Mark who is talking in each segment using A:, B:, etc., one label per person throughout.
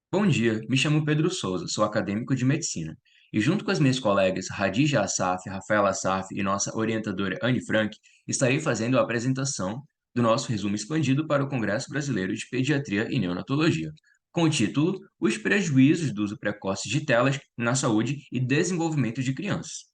A: Bom dia, me chamo Pedro Souza, sou acadêmico de medicina. E junto com as minhas colegas Radija Assaf, Rafaela Assaf e nossa orientadora Anne Frank, estarei fazendo a apresentação do nosso resumo expandido para o Congresso Brasileiro de Pediatria e Neonatologia, com o título Os prejuízos do uso precoce de telas na saúde e desenvolvimento de crianças.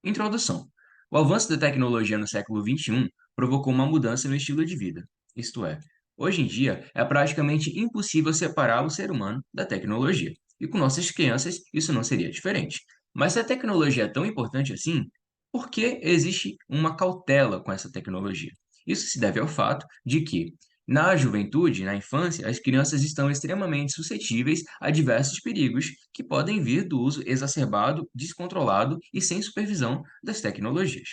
A: Introdução. O avanço da tecnologia no século XXI provocou uma mudança no estilo de vida. Isto é, hoje em dia é praticamente impossível separar o ser humano da tecnologia. E com nossas crianças isso não seria diferente. Mas se a tecnologia é tão importante assim, por que existe uma cautela com essa tecnologia? Isso se deve ao fato de que, na juventude, na infância, as crianças estão extremamente suscetíveis a diversos perigos que podem vir do uso exacerbado, descontrolado e sem supervisão das tecnologias.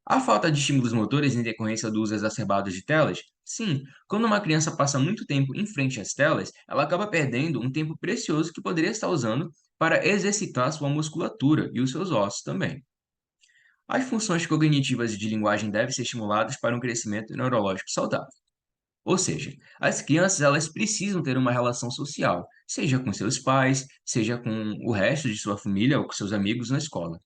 A: A falta de estímulos motores em decorrência do uso exacerbado de telas? Sim, quando uma criança passa muito tempo em frente às telas, ela acaba perdendo um tempo precioso que poderia estar usando para exercitar sua musculatura e os seus ossos também. As funções cognitivas e de linguagem devem ser estimuladas para um crescimento neurológico saudável. Ou seja, as crianças elas precisam ter uma relação social, seja com seus pais, seja com o resto de sua família ou com seus amigos na escola.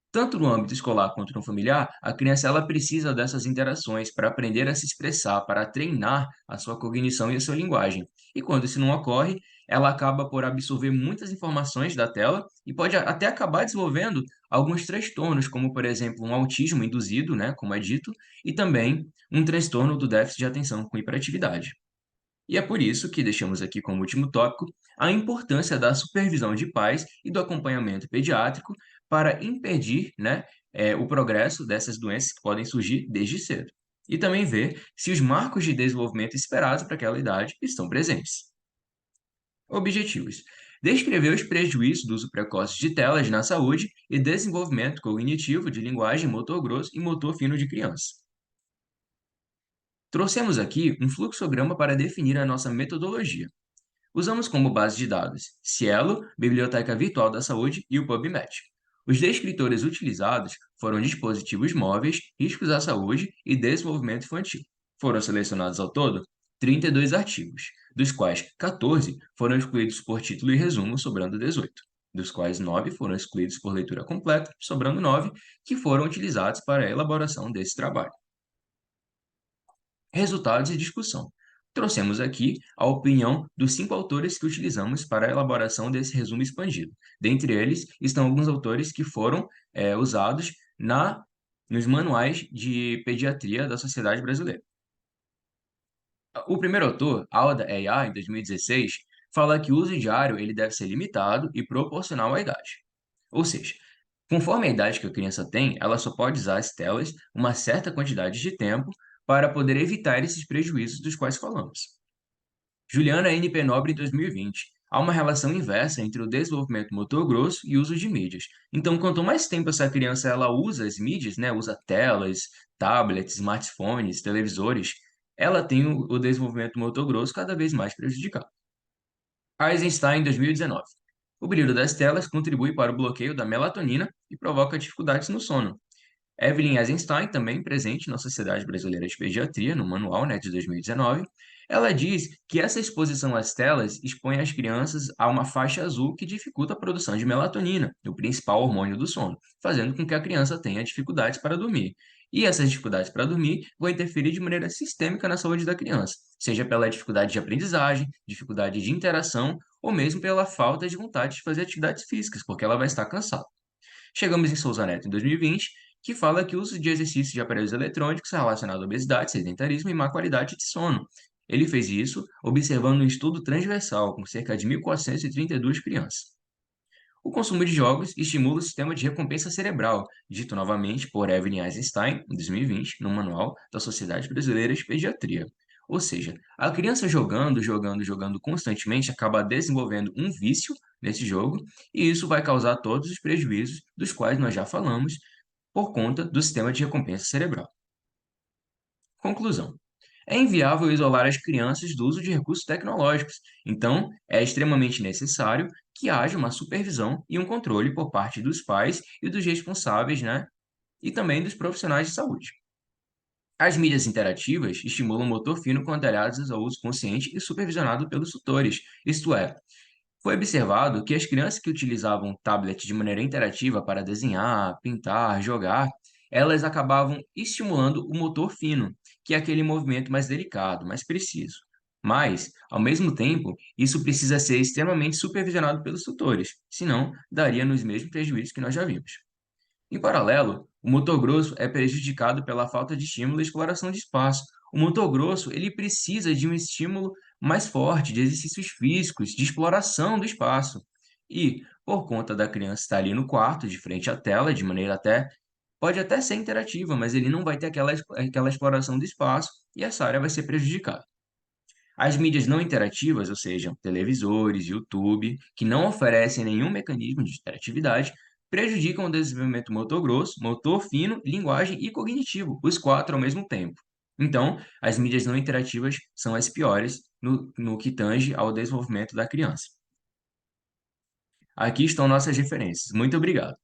A: Tanto no âmbito escolar quanto no familiar, a criança ela precisa dessas interações para aprender a se expressar, para treinar a sua cognição e a sua linguagem. E quando isso não ocorre, ela acaba por absorver muitas informações da tela e pode até acabar desenvolvendo alguns transtornos, como por exemplo um autismo induzido, né, como é dito, e também um transtorno do déficit de atenção com hiperatividade. E é por isso que deixamos aqui como último tópico a importância da supervisão de pais e do acompanhamento pediátrico para impedir, né, o progresso dessas doenças que podem surgir desde cedo. E também ver se os marcos de desenvolvimento esperados para aquela idade estão presentes. Objetivos: descrever os prejuízos do uso precoce de telas na saúde e desenvolvimento cognitivo de linguagem, motor grosso e motor fino de criança. Trouxemos aqui um fluxograma para definir a nossa metodologia. Usamos como base de dados Cielo, Biblioteca Virtual da Saúde e o PubMed. Os descritores utilizados foram dispositivos móveis, riscos à saúde e desenvolvimento infantil. Foram selecionados ao todo 32 artigos, dos quais 14 foram excluídos por título e resumo, sobrando 18, dos quais 9 foram excluídos por leitura completa, sobrando 9, que foram utilizados para a elaboração desse trabalho. Resultados e discussão. Trouxemos aqui a opinião dos 5 autores que utilizamos para a elaboração desse resumo expandido. Dentre eles estão alguns autores que foram usados nos manuais de pediatria da Sociedade Brasileira. O primeiro autor, Alda et al., em 2016, fala que o uso diário ele deve ser limitado e proporcional à idade. Ou seja, conforme a idade que a criança tem, ela só pode usar as telas uma certa quantidade de tempo para poder evitar esses prejuízos dos quais falamos. Juliana N. Penobre, em 2020. Há uma relação inversa entre o desenvolvimento motor grosso e o uso de mídias. Então, quanto mais tempo essa criança ela usa as mídias, né, usa telas, tablets, smartphones, televisores, ela tem o desenvolvimento motor grosso cada vez mais prejudicado. Eisenstein, em 2019. O brilho das telas contribui para o bloqueio da melatonina e provoca dificuldades no sono. Evelyn Eisenstein, também presente na Sociedade Brasileira de Pediatria, no manual, né, de 2019, ela diz que essa exposição às telas expõe as crianças a uma faixa azul que dificulta a produção de melatonina, o principal hormônio do sono, fazendo com que a criança tenha dificuldades para dormir. E essas dificuldades para dormir vão interferir de maneira sistêmica na saúde da criança, seja pela dificuldade de aprendizagem, dificuldade de interação, ou mesmo pela falta de vontade de fazer atividades físicas, porque ela vai estar cansada. Chegamos em Souza Neto, em 2020, que fala que o uso de exercícios de aparelhos eletrônicos é relacionado à obesidade, sedentarismo e má qualidade de sono. Ele fez isso observando um estudo transversal com cerca de 1.432 crianças. O consumo de jogos estimula o sistema de recompensa cerebral, dito novamente por Evelyn Eisenstein, em 2020, no Manual da Sociedade Brasileira de Pediatria. Ou seja, a criança jogando constantemente acaba desenvolvendo um vício nesse jogo, e isso vai causar todos os prejuízos dos quais nós já falamos por conta do sistema de recompensa cerebral. Conclusão. É inviável isolar as crianças do uso de recursos tecnológicos, então é extremamente necessário que haja uma supervisão e um controle por parte dos pais e dos responsáveis, né, e também dos profissionais de saúde. As mídias interativas estimulam o motor fino quando aliadas ao uso consciente e supervisionado pelos tutores, isto é, foi observado que as crianças que utilizavam o tablet de maneira interativa para desenhar, pintar, jogar, elas acabavam estimulando o motor fino, que é aquele movimento mais delicado, mais preciso. Mas, ao mesmo tempo, isso precisa ser extremamente supervisionado pelos tutores, senão daria nos mesmos prejuízos que nós já vimos. Em paralelo, o motor grosso é prejudicado pela falta de estímulo e exploração de espaço. O motor grosso, ele precisa de um estímulo mais forte, de exercícios físicos, de exploração do espaço. E, por conta da criança estar ali no quarto, de frente à tela, de maneira até pode até ser interativa, mas ele não vai ter aquela exploração do espaço e essa área vai ser prejudicada. As mídias não interativas, ou seja, televisores, YouTube, que não oferecem nenhum mecanismo de interatividade, prejudicam o desenvolvimento motor grosso, motor fino, linguagem e cognitivo, os quatro ao mesmo tempo. Então, as mídias não interativas são as piores no que tange ao desenvolvimento da criança. Aqui estão nossas referências. Muito obrigado.